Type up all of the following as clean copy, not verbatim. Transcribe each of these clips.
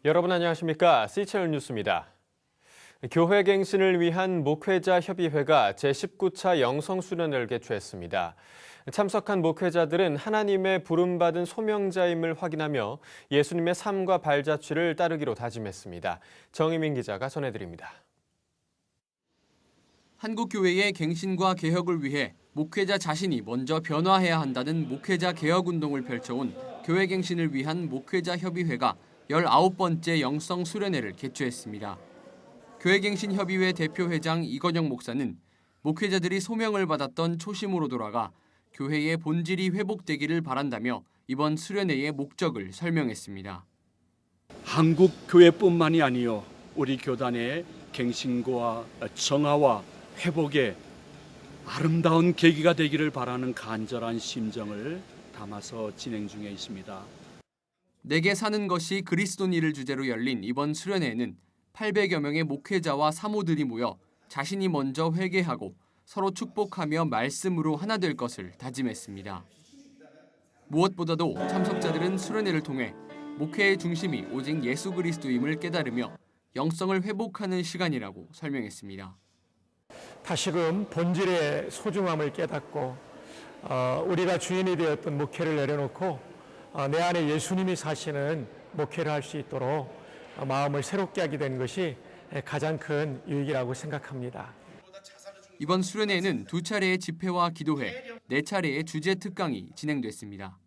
여러분 안녕하십니까? C채널 뉴스입니다. 교회 갱신을 위한 목회자 협의회가 제19차 영성수련회를 개최했습니다. 참석한 목회자들은 하나님의 부름받은 소명자임을 확인하며 예수님의 삶과 발자취를 따르기로 다짐했습니다. 정희민 기자가 전해드립니다. 한국교회의 갱신과 개혁을 위해 목회자 자신이 먼저 변화해야 한다는 목회자 개혁운동을 펼쳐온 교회 갱신을 위한 목회자 협의회가 19번째 영성 수련회를 개최했습니다. 교회갱신협의회 대표회장 이건영 목사는 목회자들이 소명을 받았던 초심으로 돌아가 교회의 본질이 회복되기를 바란다며 이번 수련회의 목적을 설명했습니다. 한국 교회뿐만이 아니요 우리 교단의 갱신과 정화와 회복의 아름다운 계기가 되기를 바라는 간절한 심정을 담아서 진행 중에 있습니다. 내게 사는 것이 그리스도니를 주제로 열린 이번 수련회에는 800여 명의 목회자와 사모들이 모여 자신이 먼저 회개하고 서로 축복하며 말씀으로 하나 될 것을 다짐했습니다. 무엇보다도 참석자들은 수련회를 통해 목회의 중심이 오직 예수 그리스도임을 깨달으며 영성을 회복하는 시간이라고 설명했습니다. 다시금 본질의 소중함을 깨닫고 우리가 주인이 되었던 목회를 내려놓고 내 안에 예수님이 사시는 목회를 할 수 있도록 마음을 새롭게 하게 된 것이 가장 큰 유익이라고 생각합니다. 이번 수련회에는 2차례의 집회와 기도회, 4차례의 주제 특강이 진행됐습니다.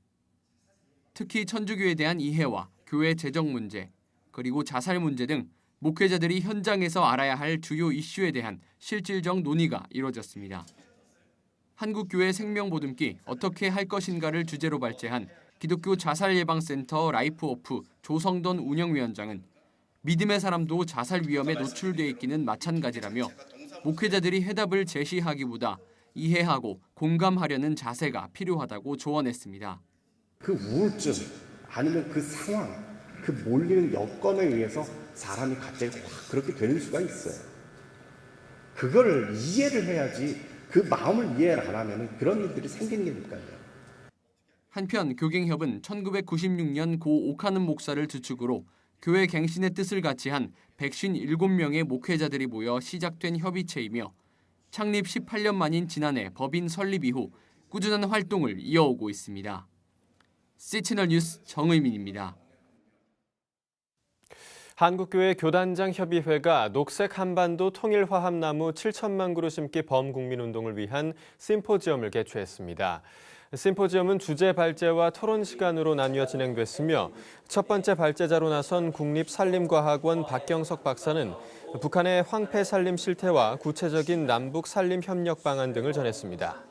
특히 천주교에 대한 이해와 교회 재정 문제, 그리고 자살 문제 등 목회자들이 현장에서 알아야 할 주요 이슈에 대한 실질적 논의가 이뤄졌습니다. 한국교회 생명보듬기 어떻게 할 것인가를 주제로 발제한 기독교 자살예방센터 라이프오프 조성돈 운영위원장은 믿음의 사람도 자살 위험에 노출돼 있기는 마찬가지라며 목회자들이 해답을 제시하기보다 이해하고 공감하려는 자세가 필요하다고 조언했습니다. 그 우울증 아니면 그 상황, 그 몰리는 여건에 의해서 사람이 갑자기 확 그렇게 되는 수가 있어요. 그거를 이해를 해야지 그 마음을 이해를 안 하면 그런 일들이 생기는 거니까요. 한편 교갱협은 1996년 고 오카는 목사를 주축으로 교회 갱신의 뜻을 같이 한 157명의 목회자들이 모여 시작된 협의체이며 창립 18년 만인 지난해 법인 설립 이후 꾸준한 활동을 이어오고 있습니다. C채널 뉴스 정의민입니다. 한국교회 교단장 협의회가 녹색 한반도 통일화합나무 7천만 그루 심기 범국민운동을 위한 심포지엄을 개최했습니다. 심포지엄은 주제 발제와 토론 시간으로 나뉘어 진행됐으며 첫 번째 발제자로 나선 국립산림과학원 박경석 박사는 북한의 황폐 산림 실태와 구체적인 남북 산림 협력 방안 등을 전했습니다.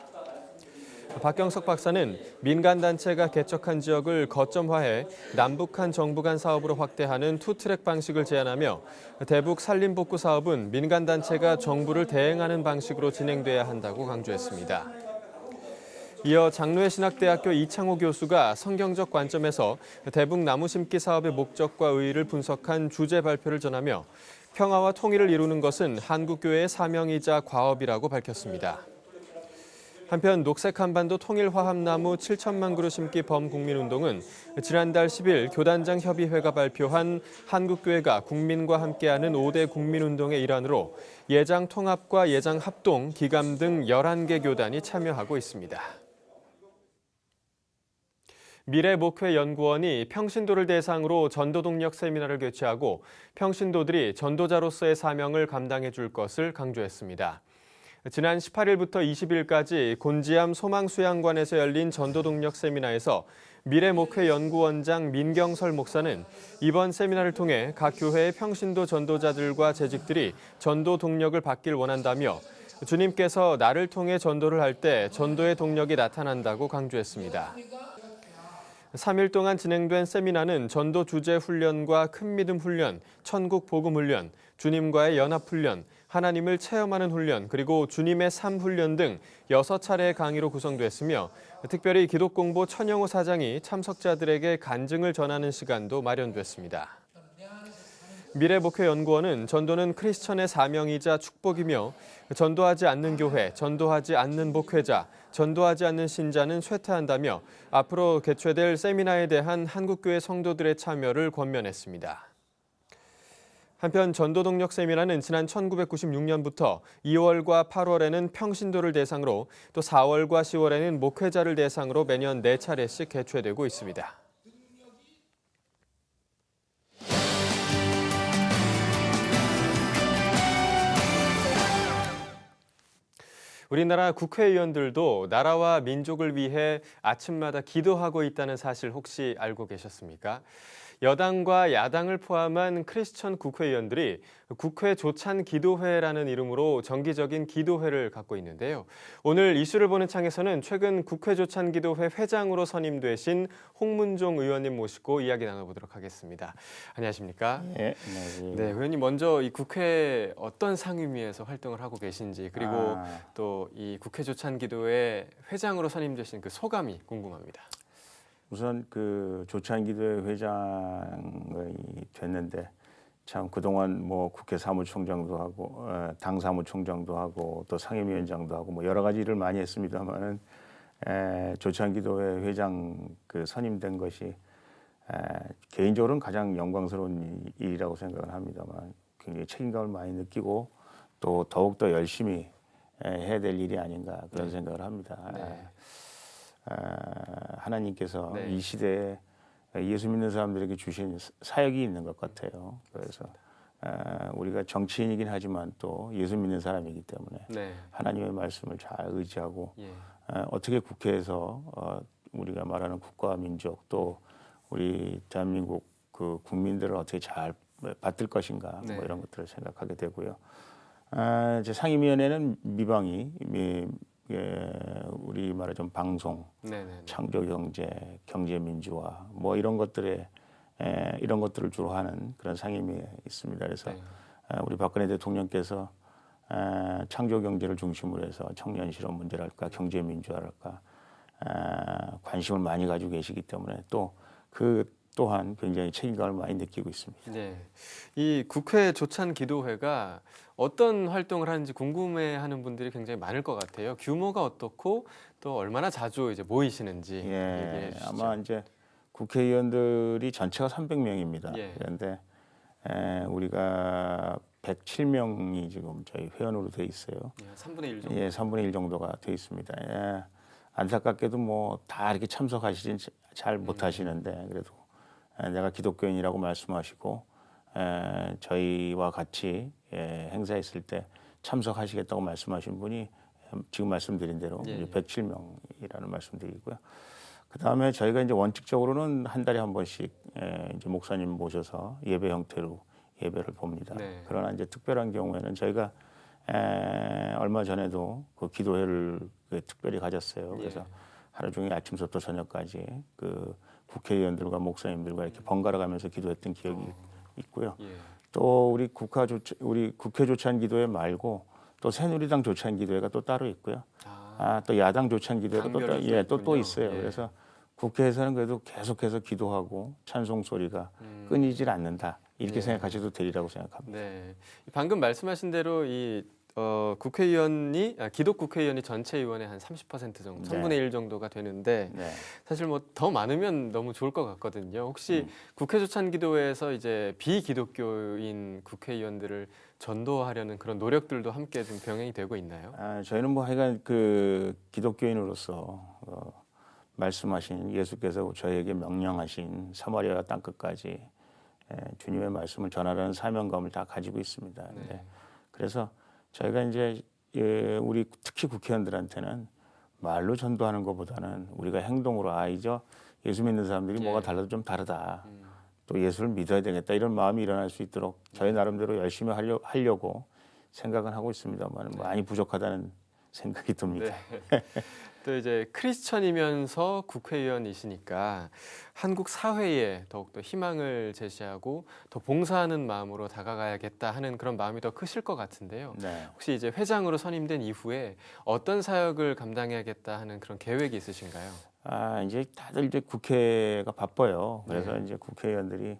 박경석 박사는 민간단체가 개척한 지역을 거점화해 남북한 정부 간 사업으로 확대하는 투트랙 방식을 제안하며 대북 산림복구 사업은 민간단체가 정부를 대행하는 방식으로 진행돼야 한다고 강조했습니다. 이어 장로회 신학대학교 이창호 교수가 성경적 관점에서 대북 나무 심기 사업의 목적과 의의를 분석한 주제 발표를 전하며 평화와 통일을 이루는 것은 한국교회의 사명이자 과업이라고 밝혔습니다. 한편 녹색 한반도 통일화합나무 7천만 그루 심기 범국민운동은 지난달 10일 교단장 협의회가 발표한 한국교회가 국민과 함께하는 5대 국민운동의 일환으로 예장 통합과 예장 합동, 기감 등 11개 교단이 참여하고 있습니다. 미래목회연구원이 평신도를 대상으로 전도동력 세미나를 개최하고 평신도들이 전도자로서의 사명을 감당해 줄 것을 강조했습니다. 지난 18일부터 20일까지 곤지암 소망수양관에서 열린 전도동력 세미나에서 미래목회연구원장 민경설 목사는 이번 세미나를 통해 각 교회의 평신도 전도자들과 재직들이 전도 동력을 받길 원한다며 주님께서 나를 통해 전도를 할 때 전도의 동력이 나타난다고 강조했습니다. 3일 동안 진행된 세미나는 전도 주제 훈련과 큰 믿음 훈련, 천국 복음 훈련, 주님과의 연합 훈련, 하나님을 체험하는 훈련, 그리고 주님의 삶 훈련 등 6차례의 강의로 구성됐으며 특별히 기독공보 천영호 사장이 참석자들에게 간증을 전하는 시간도 마련됐습니다. 미래목회연구원은 전도는 크리스천의 사명이자 축복이며 전도하지 않는 교회, 전도하지 않는 목회자, 전도하지 않는 신자는 쇠퇴한다며 앞으로 개최될 세미나에 대한 한국교회 성도들의 참여를 권면했습니다. 한편 전도동력 세미나는 지난 1996년부터 2월과 8월에는 평신도를 대상으로 또 4월과 10월에는 목회자를 대상으로 매년 4차례씩 개최되고 있습니다. 우리나라 국회의원들도 나라와 민족을 위해 아침마다 기도하고 있다는 사실 혹시 알고 계셨습니까? 여당과 야당을 포함한 크리스천 국회의원들이 국회 조찬 기도회라는 이름으로 정기적인 기도회를 갖고 있는데요. 오늘 이슈를 보는 창에서는 최근 국회 조찬 기도회 회장으로 선임되신 홍문종 의원님 모시고 이야기 나눠보도록 하겠습니다. 안녕하십니까? 네, 안녕하세요. 네, 의원님 먼저 이 국회 어떤 상임위에서 활동을 하고 계신지 그리고 또 이 국회 조찬 기도회 회장으로 선임되신 그 소감이 궁금합니다. 우선 그 조찬기도회 회장이 됐는데 참 그동안 뭐 국회 사무총장도 하고 당 사무총장도 하고 또 상임위원장도 하고 뭐 여러 가지 일을 많이 했습니다만은 조찬기도회 회장 그 선임된 것이 개인적으로는 가장 영광스러운 일이라고 생각을 합니다만 굉장히 책임감을 많이 느끼고 또 더욱더 열심히 해야 될 일이 아닌가 그런 생각을 합니다. 네. 하나님께서 네. 이 시대에 예수 믿는 사람들에게 주신 사역이 있는 것 같아요. 그래서 우리가 정치인이긴 하지만 또 예수 믿는 사람이기 때문에 네. 하나님의 말씀을 잘 의지하고 예. 어떻게 국회에서 우리가 말하는 국가와 민족 또 우리 대한민국 그 국민들을 어떻게 잘 받들 것인가 네. 뭐 이런 것들을 생각하게 되고요. 이제 상임위원회는 미방위 우리 말하자면 방송, 네네. 창조경제, 경제민주화 뭐 이런 것들에 이런 것들을 주로 하는 그런 상임위에 있습니다. 그래서 네. 우리 박근혜 대통령께서 창조경제를 중심으로 해서 청년 실업 문제랄까 경제민주화랄까 관심을 많이 가지고 계시기 때문에 또 그 또한 굉장히 책임감을 많이 느끼고 있습니다. 네, 이 국회 조찬 기도회가 어떤 활동을 하는지 궁금해하는 분들이 굉장히 많을 것 같아요. 규모가 어떻고 또 얼마나 자주 이제 모이시는지 얘기해 주시죠. 아마 이제 국회의원들이 전체가 300명입니다. 예. 그런데 우리가 107명이 지금 저희 회원으로 돼 있어요. 3분의 1 정도. 예, 3분의 1 정도가 돼 있습니다. 안타깝게도 뭐 다 이렇게 참석하시진 잘 못하시는데 그래도 내가 기독교인이라고 말씀하시고 저희와 같이 행사했을 때 참석하시겠다고 말씀하신 분이 지금 말씀드린 대로 예. 107명이라는 말씀드리고요. 그 다음에 저희가 이제 원칙적으로는 한 달에 한 번씩 이제 목사님 모셔서 예배 형태로 예배를 봅니다. 네. 그러나 이제 특별한 경우에는 저희가 얼마 전에도 그 기도회를 특별히 가졌어요. 그래서 예. 하루 종일 아침부터 저녁까지 그 국회의원들과 목사님들과 이렇게 번갈아 가면서 기도했던 기억이 있고요. 예. 또 우리 국회 조찬 기도회 말고 또 새누리당 조찬 기도회가 또 따로 있고요. 또 야당 조찬 기도회가 당별이 또 있어요. 있군요. 예. 그래서 국회에서는 그래도 계속해서 기도하고 찬송 소리가 끊이질 않는다. 이렇게 예. 생각하셔도 되리라고 생각합니다. 네, 방금 말씀하신 대로 이 국회의원이 기독 국회의원이 전체 의원의 한 30% 정도, 3분의 1 정도가 되는데 네. 사실 뭐 더 많으면 너무 좋을 것 같거든요. 혹시 국회 조찬 기도회에서 이제 비기독교인 국회의원들을 전도하려는 그런 노력들도 함께 좀 병행이 되고 있나요? 저희는 뭐 하여간 그 기독교인으로서 말씀하신 예수께서 저희에게 명령하신 사마리아 땅 끝까지 주님의 말씀을 전하라는 사명감을 다 가지고 있습니다. 네. 그래서 저희가 이제 우리 특히 국회의원들한테는 말로 전도하는 것보다는 우리가 행동으로 이제 예수 믿는 사람들이 예. 뭐가 달라도 좀 다르다. 또 예수를 믿어야 되겠다 이런 마음이 일어날 수 있도록 저희 나름대로 열심히 하려고 생각은 하고 있습니다만 많이 부족하다는 생각이 듭니다. 네. 또 이제 크리스천이면서 국회의원이시니까 한국 사회에 더욱더 희망을 제시하고 더 봉사하는 마음으로 다가가야겠다 하는 그런 마음이 더 크실 것 같은데요. 네. 혹시 이제 회장으로 선임된 이후에 어떤 사역을 감당해야겠다 하는 그런 계획이 있으신가요? 이제 다들 이제 국회가 바빠요. 그래서 네. 이제 국회의원들이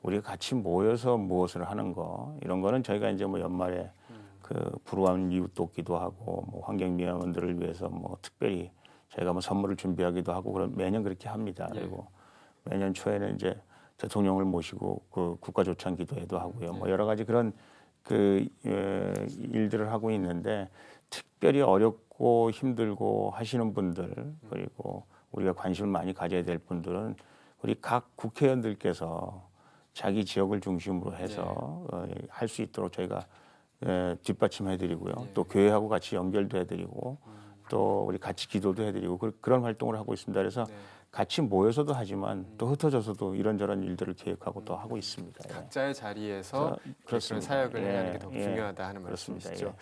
우리가 같이 모여서 무엇을 하는 거 이런 거는 저희가 이제 뭐 연말에 그 불우한 이웃 돕기도 하고 뭐 환경미화원들을 위해서 뭐 특별히 저희가 뭐 선물을 준비하기도 하고 그런 매년 그렇게 합니다. 예. 그리고 매년 초에는 이제 대통령을 모시고 그 국가조창 기도회도 하고요. 뭐 여러 가지 그런 그 일들을 하고 있는데 특별히 어렵고 힘들고 하시는 분들 그리고 우리가 관심을 많이 가져야 될 분들은 우리 각 국회의원들께서 자기 지역을 중심으로 해서 할 수 있도록 저희가 뒷받침해드리고요. 또 교회하고 같이 연결도 해드리고 또 우리 같이 기도도 해드리고 그런 활동을 하고 있습니다. 그래서 같이 모여서도 하지만 또 흩어져서도 이런저런 일들을 계획하고 또 하고 있습니다. 예. 각자의 자리에서 그런 그렇습니다. 사역을 예, 하는 게 더 예. 중요하다 하는 그렇습니다. 말씀이시죠.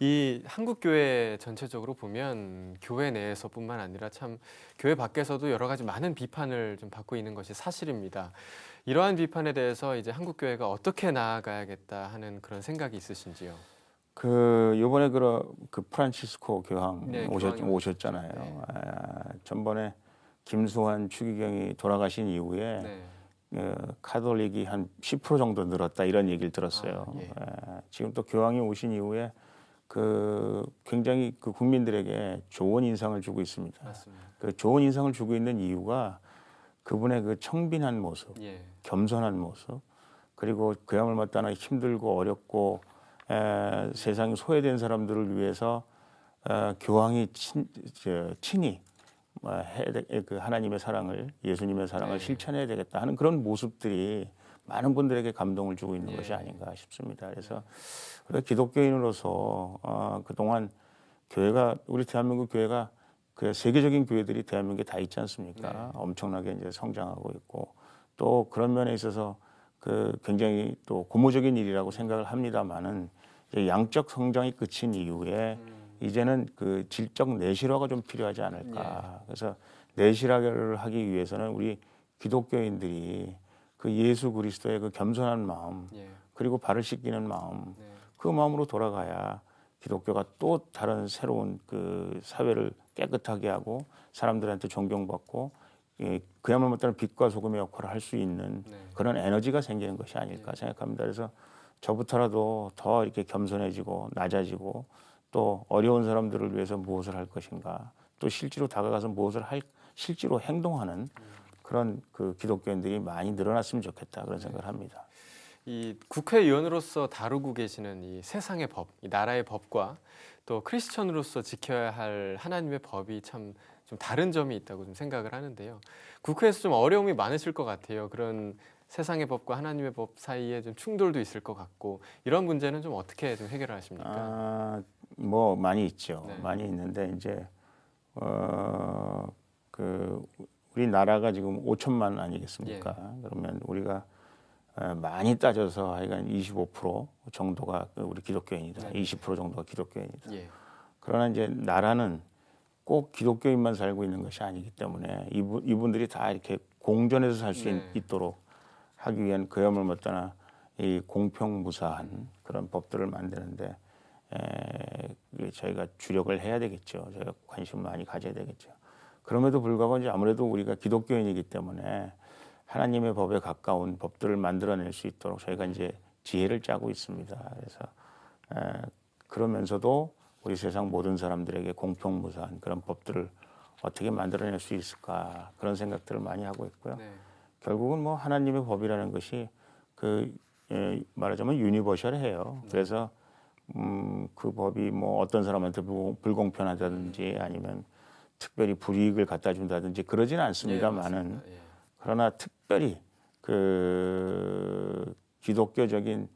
이 한국 교회 전체적으로 보면 교회 내에서뿐만 아니라 참 교회 밖에서도 여러 가지 많은 비판을 좀 받고 있는 것이 사실입니다. 이러한 비판에 대해서 이제 한국 교회가 어떻게 나아가야겠다 하는 그런 생각이 있으신지요? 그 이번에 그 프란치스코 교황 네, 오셨잖아요. 네. 전번에 김수환 추기경이 돌아가신 이후에 네. 카톨릭이 한 10% 정도 늘었다 이런 얘기를 들었어요. 예. 지금 또 교황이 오신 이후에 그 굉장히 그 국민들에게 좋은 인상을 주고 있습니다. 맞습니다. 그 좋은 인상을 주고 있는 이유가 그분의 그 청빈한 모습, 예. 겸손한 모습, 그리고 그야말로 마땅히 힘들고 어렵고 세상에 소외된 사람들을 위해서 교황이 친히 그 하나님의 사랑을 예수님의 사랑을 실천해야 되겠다 하는 그런 모습들이 많은 분들에게 감동을 주고 있는 것이 아닌가 싶습니다. 그래서 우리가 기독교인으로서 그동안 교회가 우리 대한민국 교회가 그 세계적인 교회들이 대한민국에 다 있지 않습니까? 엄청나게 이제 성장하고 있고 또 그런 면에 있어서 그 굉장히 또 고무적인 일이라고 생각을 합니다만은 이제 양적 성장이 끝인 이후에 이제는 그 질적 내실화가 좀 필요하지 않을까. 그래서 내실화를 하기 위해서는 우리 기독교인들이 그 예수 그리스도의 그 겸손한 마음 그리고 발을 씻기는 마음 그 마음으로 돌아가야 기독교가 또 다른 새로운 그 사회를 깨끗하게 하고 사람들한테 존경받고 그야말로 못하는 빛과 소금의 역할을 할 수 있는 그런 에너지가 생기는 것이 아닐까 생각합니다. 그래서 저부터라도 더 이렇게 겸손해지고 낮아지고 또 어려운 사람들을 위해서 무엇을 할 것인가 또 실제로 다가가서 무엇을 실제로 행동하는 그런 그 기독교인들이 많이 늘어났으면 좋겠다 그런 생각을 합니다. 이 국회의원으로서 다루고 계시는 이 세상의 법, 이 나라의 법과 또 크리스천으로서 지켜야 할 하나님의 법이 참 좀 다른 점이 있다고 좀 생각을 하는데요. 국회에서 좀 어려움이 많으실 것 같아요. 그런 세상의 법과 하나님의 법 사이에 좀 충돌도 있을 것 같고 이런 문제는 좀 어떻게 좀 해결하십니까? 뭐 많이 있죠. 네. 많이 있는데 이제 그 우리나라가 지금 5천만 아니겠습니까? 그러면 우리가 많이 따져서 하여간 25% 정도가 우리 기독교인이다. 20% 정도가 기독교인이다. 그러나 이제 나라는 꼭 기독교인만 살고 있는 것이 아니기 때문에 이분들이 다 이렇게 공존해서 살 수 있도록 하기 위한 그야말로 못다나 이 공평무사한 그런 법들을 만드는데 저희가 주력을 해야 되겠죠. 저희가 관심을 많이 가져야 되겠죠. 그럼에도 불구하고 이제 아무래도 우리가 기독교인이기 때문에 하나님의 법에 가까운 법들을 만들어낼 수 있도록 저희가 이제 지혜를 짜고 있습니다. 그래서 그러면서도 우리 세상 모든 사람들에게 공평무사한 그런 법들을 어떻게 만들어낼 수 있을까 그런 생각들을 많이 하고 있고요. 결국은 뭐 하나님의 법이라는 것이 그 말하자면 유니버셜해요. 그래서 그 법이 뭐 어떤 사람한테 불공평하다든지 아니면 특별히 불이익을 갖다 준다든지 그러지는 않습니다만은 그러나 특별히 그 기독교적인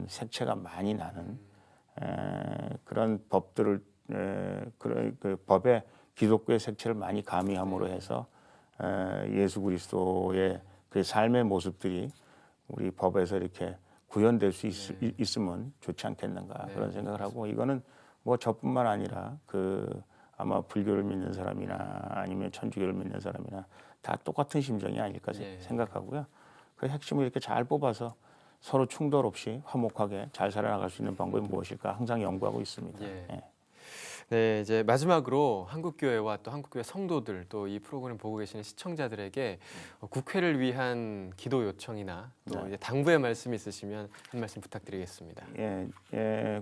색채가 많이 나는 그런 법들을 그런 그 법에 기독교의 색채를 많이 가미함으로 해서 예수 그리스도의 그 삶의 모습들이 우리 법에서 이렇게 구현될 수 있으면 좋지 않겠는가 그런 생각을 하고 이거는 뭐 저뿐만 아니라 그 아마 불교를 믿는 사람이나 아니면 천주교를 믿는 사람이나 다 똑같은 심정이 아닐까 생각하고요. 그 핵심을 이렇게 잘 뽑아서 서로 충돌 없이 화목하게 잘 살아나갈 수 있는 방법이 무엇일까 항상 연구하고 있습니다. 네, 이제 마지막으로 한국교회와 또 한국교회 성도들 또 이 프로그램 보고 계시는 시청자들에게 국회를 위한 기도 요청이나 또 이제 당부의 말씀이 있으시면 한 말씀 부탁드리겠습니다.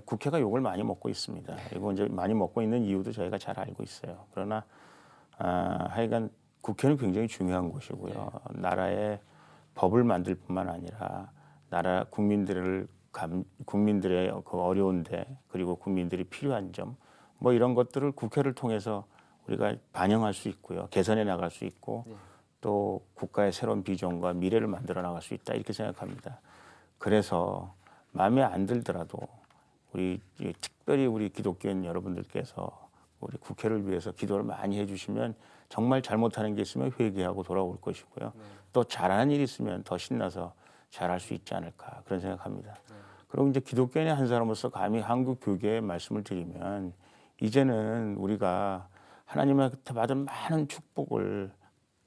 국회가 욕을 많이 먹고 있습니다. 그리고 이제 많이 먹고 있는 이유도 저희가 잘 알고 있어요. 그러나 하여간 국회는 굉장히 중요한 곳이고요. 나라의 법을 만들 뿐만 아니라 나라 국민들의 그 어려운데 그리고 국민들이 필요한 점 뭐 이런 것들을 국회를 통해서 우리가 반영할 수 있고요. 개선해 나갈 수 있고 또 국가의 새로운 비전과 미래를 만들어 나갈 수 있다 이렇게 생각합니다. 그래서 마음에 안 들더라도 우리 특별히 우리 기독교인 여러분들께서 우리 국회를 위해서 기도를 많이 해주시면 정말 잘못하는 게 있으면 회개하고 돌아올 것이고요. 또 잘하는 일이 있으면 더 신나서 잘할 수 있지 않을까 그런 생각합니다. 그리고 이제 기독교인의 한 사람으로서 감히 한국 교계에 말씀을 드리면 이제는 우리가 하나님한테 받은 많은 축복을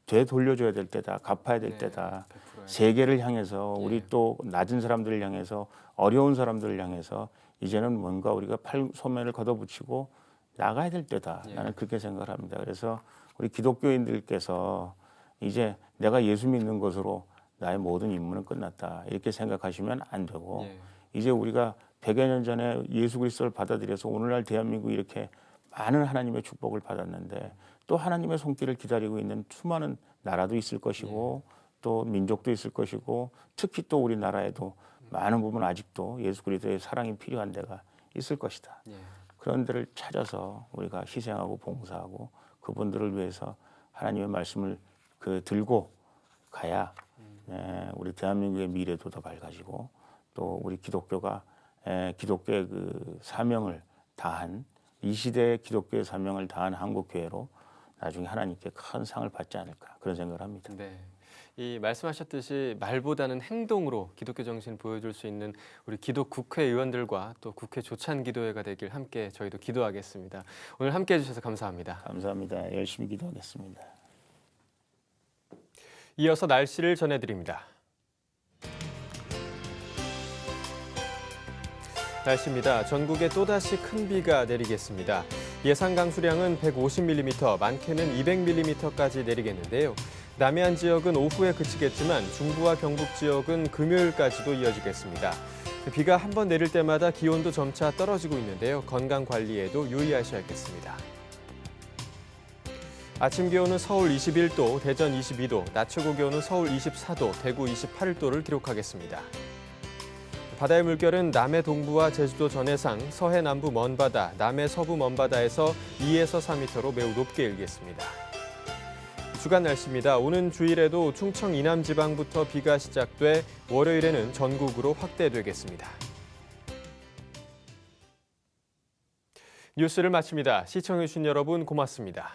되돌려줘야 될 때다, 갚아야 될 때다. 100%예요. 세계를 향해서 우리 또 낮은 사람들을 향해서 어려운 사람들을 향해서 이제는 뭔가 우리가 소매를 걷어붙이고 나가야 될 때다. 나는 그렇게 생각을 합니다. 그래서 우리 기독교인들께서 이제 내가 예수 믿는 것으로 나의 모든 임무는 끝났다. 이렇게 생각하시면 안 되고 이제 우리가 100여 년 전에 예수 그리스도를 받아들여서 오늘날 대한민국이 이렇게 많은 하나님의 축복을 받았는데 또 하나님의 손길을 기다리고 있는 수많은 나라도 있을 것이고 또 민족도 있을 것이고 특히 또 우리나라에도 많은 부분 아직도 예수 그리스도의 사랑이 필요한 데가 있을 것이다. 그런 데를 찾아서 우리가 희생하고 봉사하고 그분들을 위해서 하나님의 말씀을 들고 가야 우리 대한민국의 미래도 더 밝아지고 또 우리 기독교가 기독교의 그 사명을 다한 이 시대의 기독교의 사명을 다한 한국교회로 나중에 하나님께 큰 상을 받지 않을까 그런 생각을 합니다. 네. 이 말씀하셨듯이 말보다는 행동으로 기독교 정신을 보여줄 수 있는 우리 기독 국회의원들과 또 국회 조찬 기도회가 되길 함께 저희도 기도하겠습니다. 오늘 함께 해주셔서 감사합니다. 감사합니다. 열심히 기도하겠습니다. 이어서 날씨를 전해드립니다. 날씨입니다. 전국에 또다시 큰 비가 내리겠습니다. 예상 강수량은 150mm, 많게는 200mm까지 내리겠는데요. 남해안 지역은 오후에 그치겠지만 중부와 경북 지역은 금요일까지도 이어지겠습니다. 비가 한 번 내릴 때마다 기온도 점차 떨어지고 있는데요. 건강 관리에도 유의하셔야겠습니다. 아침 기온은 서울 21도, 대전 22도, 낮 최고 기온은 서울 24도, 대구 28도를 기록하겠습니다. 바다의 물결은 남해 동부와 제주도 전해상, 서해 남부 먼바다, 남해 서부 먼바다에서 2에서 4m로 매우 높게 일겠습니다. 주간 날씨입니다. 오는 주일에도 충청 이남 지방부터 비가 시작돼 월요일에는 전국으로 확대되겠습니다. 뉴스를 마칩니다. 시청해주신 여러분 고맙습니다.